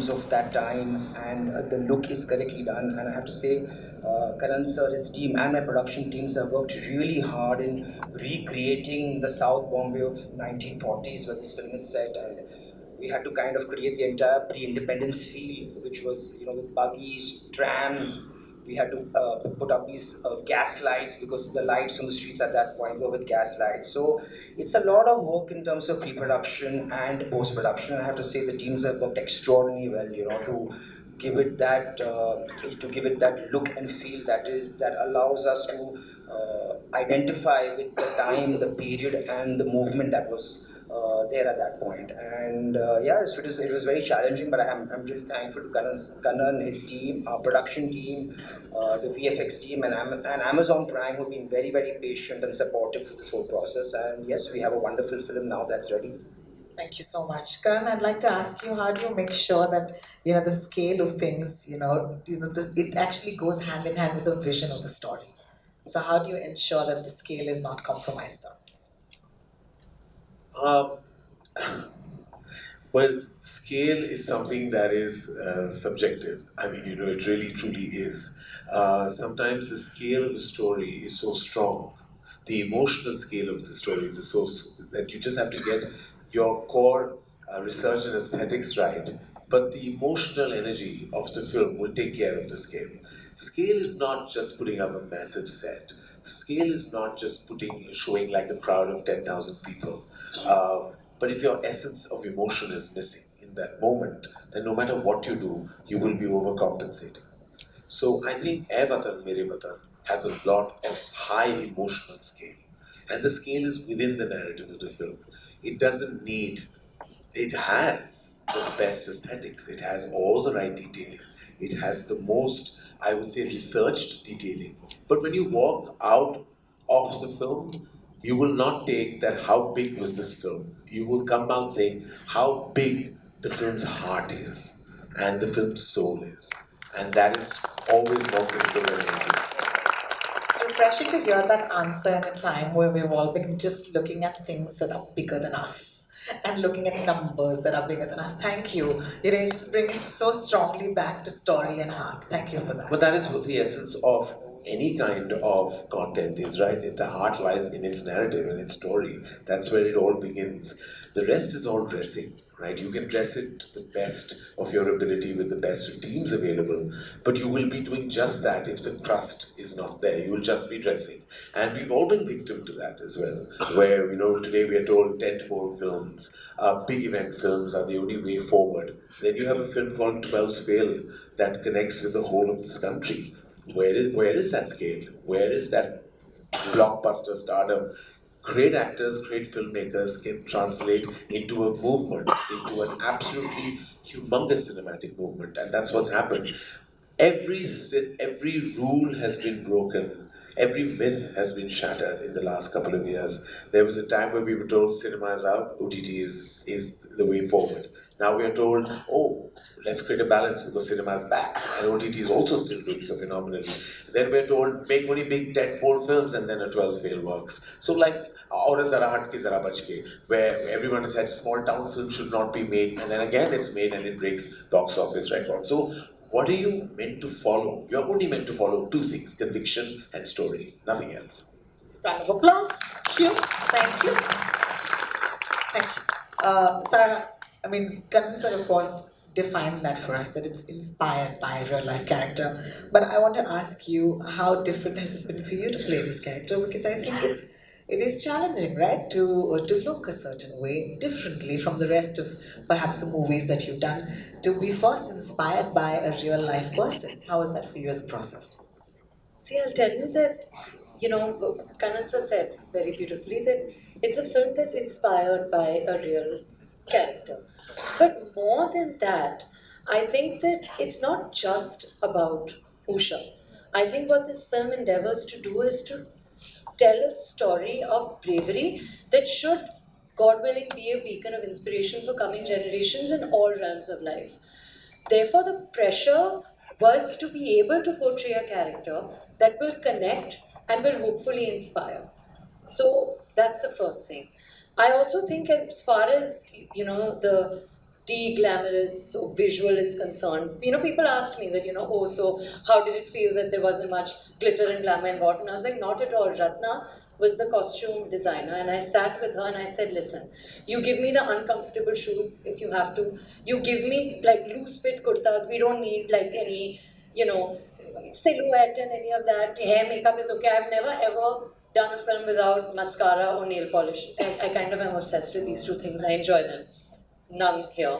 costumes of that time, and the look is correctly done. And I have to say, Karan sir, his team, and my production teams have worked really hard in recreating the South Bombay of 1940s where this film is set, and we had to kind of create the entire pre-independence feel, which was, with buggies, trams. We had to put up these gas lights because the lights on the streets at that point were with gas lights. So it's a lot of work in terms of pre-production and post-production. I have to say the teams have worked extraordinarily well, to give it that look and feel that allows us to identify with the time, the period, and the movement that was there at that point. And yeah, so it was very challenging, but I'm really thankful to Kanan, his team, our production team, the VFX team, and Amazon Prime, who've been very, very patient and supportive through this whole process. And yes, we have a wonderful film now that's ready. Thank you so much. Karan, I'd like to ask you, how do you make sure that, the scale of things, it actually goes hand in hand with the vision of the story? So how do you ensure that the scale is not compromised Um, well, scale is something that is subjective. I mean, it really truly is. Sometimes the scale of the story is so strong, the emotional scale of the story is so that you just have to get your core research and aesthetics right. But the emotional energy of the film will take care of the scale. Scale is not just putting up a massive set. Scale is not just showing like a crowd of 10,000 people. But if your essence of emotion is missing in that moment, then no matter what you do, you will be overcompensating. So I think Air Vatan Mere Vatan has a lot of high emotional scale. And the scale is within the narrative of the film. It doesn't need, it has the best aesthetics. It has all the right detailing. It has the most, I would say, researched detailing. But when you walk out of the film, you will not take that how big was this film. You will come out saying how big the film's heart is and the film's soul is. And that is always more critical than anything. It's refreshing to hear that answer in a time where we've all been just looking at things that are bigger than us and looking at numbers that are bigger than us. Thank you. You just bring it so strongly back to story and heart. Thank you for that. But that is what the essence of any kind of content is, right? The heart lies in its narrative, in its story. That's where it all begins. The rest is all dressing, right? You can dress it to the best of your ability with the best of teams available, but you will be doing just that if the crust is not there. You will just be dressing. And we've all been victim to that as well, where, today we are told tentpole films, big event films are the only way forward. Then you have a film called 12th Fail that connects with the whole of this country. Where is that scale? Where is that blockbuster stardom? Great actors, great filmmakers can translate into a movement, into an absolutely humongous cinematic movement, and that's what's happened. Every rule has been broken. Every myth has been shattered in the last couple of years. There was a time where we were told cinema is out, OTT is the way forward. Now we are told, oh, let's create a balance because cinema is back and OTT is also still doing so phenomenally. Then we're told, make only big tentpole films and then a 12 fail works. So like, Aur Zara Hat Ke Zara Bach Ke, where everyone has said small town films should not be made, and then again it's made and it breaks box office records. So what are you meant to follow? You're only meant to follow two things: conviction and story, nothing else. Round of applause. Thank you. Thank you. Thank you. Sara, I mean, Karan sir, of course, defined that for us, that it's inspired by a real life character. But I want to ask you, how different has it been for you to play this character? Because I think it is challenging, right, to look a certain way differently from the rest of perhaps the movies that you've done. To be first inspired by a real life person, how was that for you as a process? See, I'll tell you that, Kanansa said very beautifully that it's a film that's inspired by a real character. But more than that, I think that it's not just about Usha. I think what this film endeavors to do is to tell a story of bravery that should, God willing, be a beacon of inspiration for coming generations in all realms of life. Therefore, the pressure was to be able to portray a character that will connect and will hopefully inspire. So that's the first thing. I also think, as far as the de-glamorous or visual is concerned. People asked me that, oh, so how did it feel that there wasn't much glitter and glamour involved? And I was like, not at all. Ratna was the costume designer, and I sat with her and I said, listen, you give me the uncomfortable shoes if you have to. You give me like loose fit kurtas. We don't need like any, silhouette and any of that. Hair makeup is okay. I've never ever done a film without mascara or nail polish. I kind of am obsessed with these two things. I enjoy them. None here.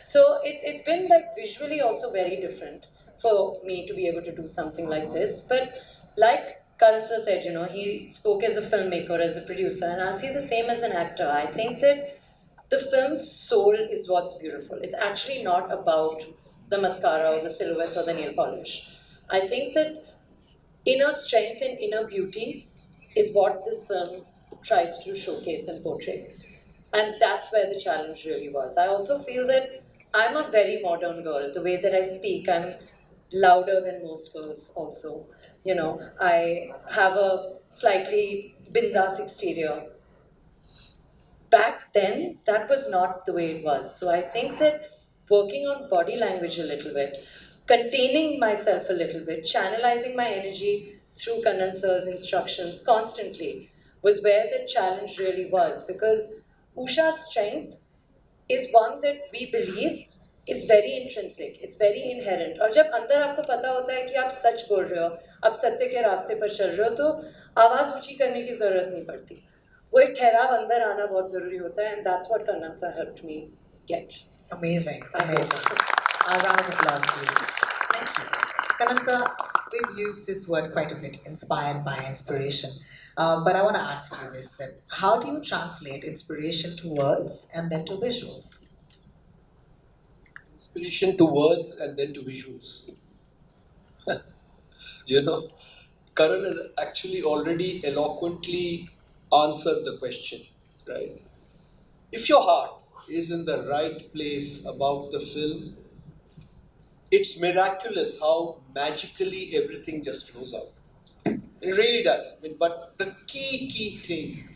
So it's been like visually also very different for me to be able to do something like this. But like Karan sir said, he spoke as a filmmaker, as a producer, and I'll say the same as an actor. I think that the film's soul is what's beautiful. It's actually not about the mascara or the silhouettes or the nail polish. I think that inner strength and inner beauty is what this film tries to showcase and portray. And that's where the challenge really was. I also feel that I'm a very modern girl. The way that I speak, I'm louder than most girls, also. I have a slightly bindas exterior. Back then, that was not the way it was. So I think that working on body language a little bit, containing myself a little bit, channelizing my energy through Kannan sir's instructions constantly was where the challenge really was, because Usha's strength is one that we believe is very intrinsic, it's very inherent. और जब अंदर आपको पता होता है कि आप सच बोल रहे हो, आप सत्य के रास्ते पर चल रहे हो, तो आवाज़ ऊंची करने की ज़रूरत नहीं पड़ती. वो एक ठहराव अंदर आना बहुत ज़रूरी होता है, and that's what Karnatsa helped me get. Amazing, amazing. A round of applause, please. Thank you. Kanansa, we've used this word quite a bit, inspired by inspiration. But I want to ask you this, that how do you translate inspiration to words and then to visuals? Inspiration to words and then to visuals. you know, Karan has actually already eloquently answered the question, right? If your heart is in the right place about the film, it's miraculous how magically everything just flows out. It really does. But the key thing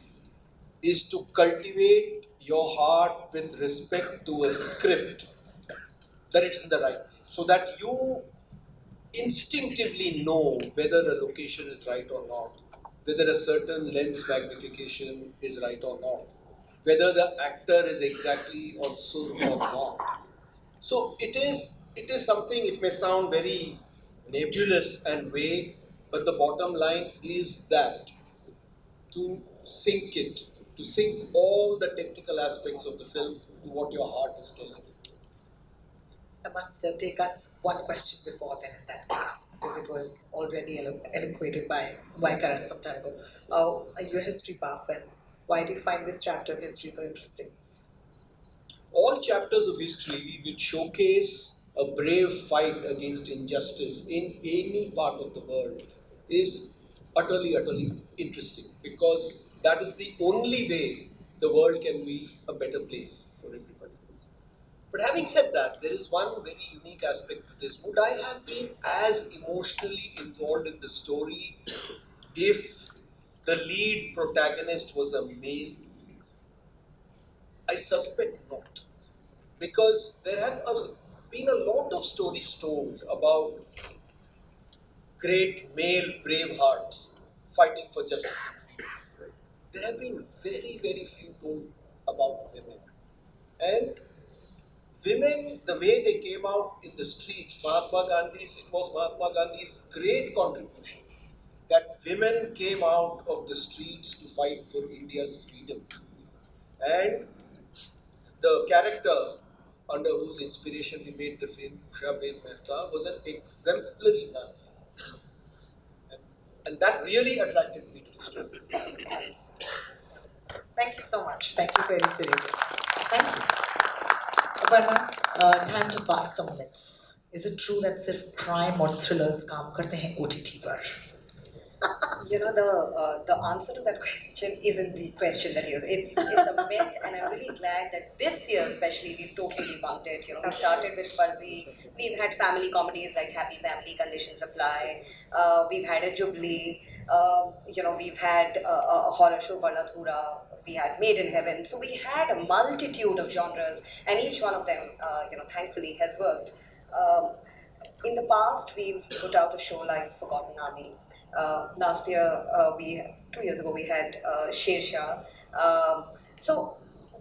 is to cultivate your heart with respect to a script, that it's in the right place, so that you instinctively know whether a location is right or not, whether a certain lens magnification is right or not, whether the actor is exactly on sur or not. So it is something, it may sound very nebulous and vague, but the bottom line is that to sync it, to sync all the technical aspects of the film to what your heart is telling you. I must take us one question before then in that case, because it was already eloquated by Karan some time ago. Are you a history buff, and why do you find this chapter of history so interesting? All chapters of history which showcase a brave fight against injustice in any part of the world is utterly interesting, because that is the only way the world can be a better place for everybody. But having said that, there is one very unique aspect to this. Would I have been as emotionally involved in the story if the lead protagonist was a male? I suspect not. Because there have been a lot of stories told about great male brave hearts fighting for justice and freedom. There have been very few told about women. And women, the way they came out in the streets, it was Mahatma Gandhi's great contribution that women came out of the streets to fight for India's freedom. And the character under whose inspiration we made the film, Usha Ben Mehta, was an exemplary man. And that really attracted me to the story. Thank you so much. Thank you for elucidating. Thank you. Aparna, time to pass some myths. Is it true that सिर्फ crime और thrillers काम करते हैं OTT पर? The answer to that question isn't the question that is. It's a myth, and I'm really glad that this year, especially, we've totally debunked it. We started with Farzi. We've had family comedies like Happy Family, Conditions Apply. We've had a Jubilee. We've had a horror show called Adhura. we had Made in Heaven. So we had a multitude of genres, and each one of them, thankfully has worked. Um, in the past, we've put out a show like Forgotten Army. Last year, 2 years ago, we had Sher Shah. So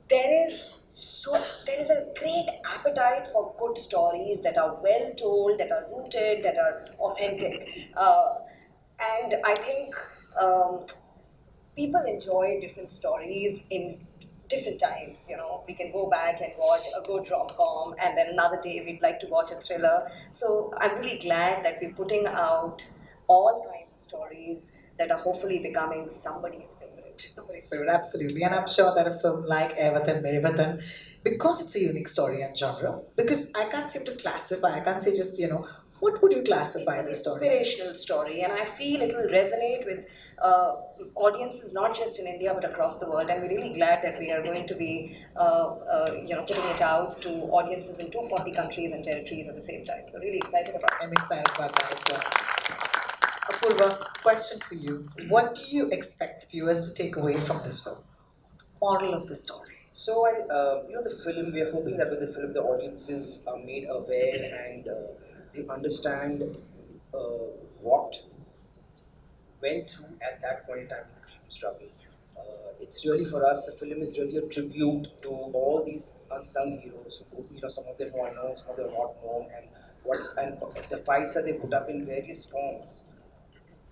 there is a great appetite for good stories that are well told, that are rooted, that are authentic, and I think um, people enjoy different stories in different times. We can go back and watch a good rom-com, and then another day we'd like to watch a thriller. So I'm really glad that we're putting out all kinds of stories that are hopefully becoming somebody's favorite. Somebody's favorite, absolutely. And I'm sure that a film like Evatan Merivatan, because it's a unique story and genre, because I can't seem to classify, I can't say just, what would you classify the It's an story as? inspirational story, and I feel it will resonate with audiences not just in India but across the world. And we're really glad that we are going to be, putting it out to audiences in 240 countries and territories at the same time. So really excited about it. I'm excited about that as well. Apurva, question for you. What do you expect viewers to take away from this film? Moral of the story. So the film. We are hoping that with the film, the audiences are made aware and they understand uh, what went through at that point in time in the freedom struggle. It's really for us. The film is really a tribute to all these unsung heroes. Who, some of them who are known, some of them are not known, and the fights that they put up in various forms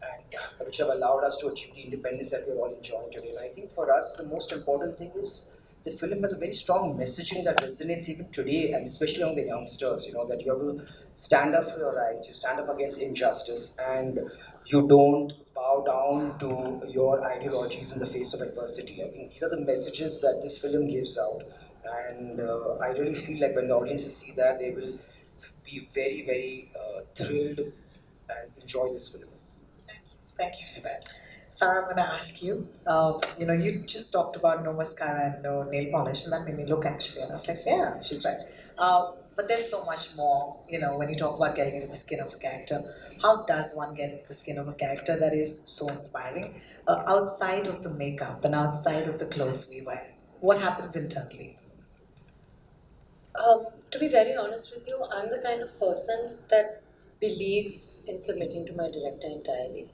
and which have allowed us to achieve the independence that we're all enjoying today. And I think for us, the most important thing is the film has a very strong messaging that resonates even today, and especially among the youngsters. That you have to stand up for your rights, you stand up against injustice, and you don't bow down to your ideologies in the face of adversity. I think these are the messages that this film gives out, and I really feel like when the audiences see that, they will be very, very thrilled and enjoy this film. Thank you for that. Sarah, I'm going to ask you. You just talked about no mascara and no nail polish, and that made me look actually. And I was like, yeah, she's right. But there's so much more, when you talk about getting into the skin of a character. How does one get into the skin of a character that is so inspiring? Outside of the makeup and outside of the clothes we wear, what happens internally? To be very honest with you, I'm the kind of person that believes in submitting to my director entirely.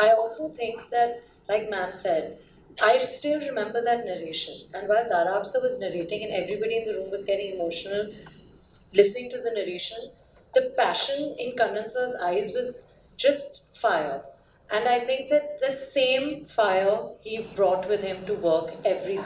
I also think that, like ma'am said, I still remember that narration. And while Darabsa was narrating and everybody in the room was getting emotional listening to the narration, the passion in Kannan sir's eyes was just fire. And I think that the same fire he brought with him to work every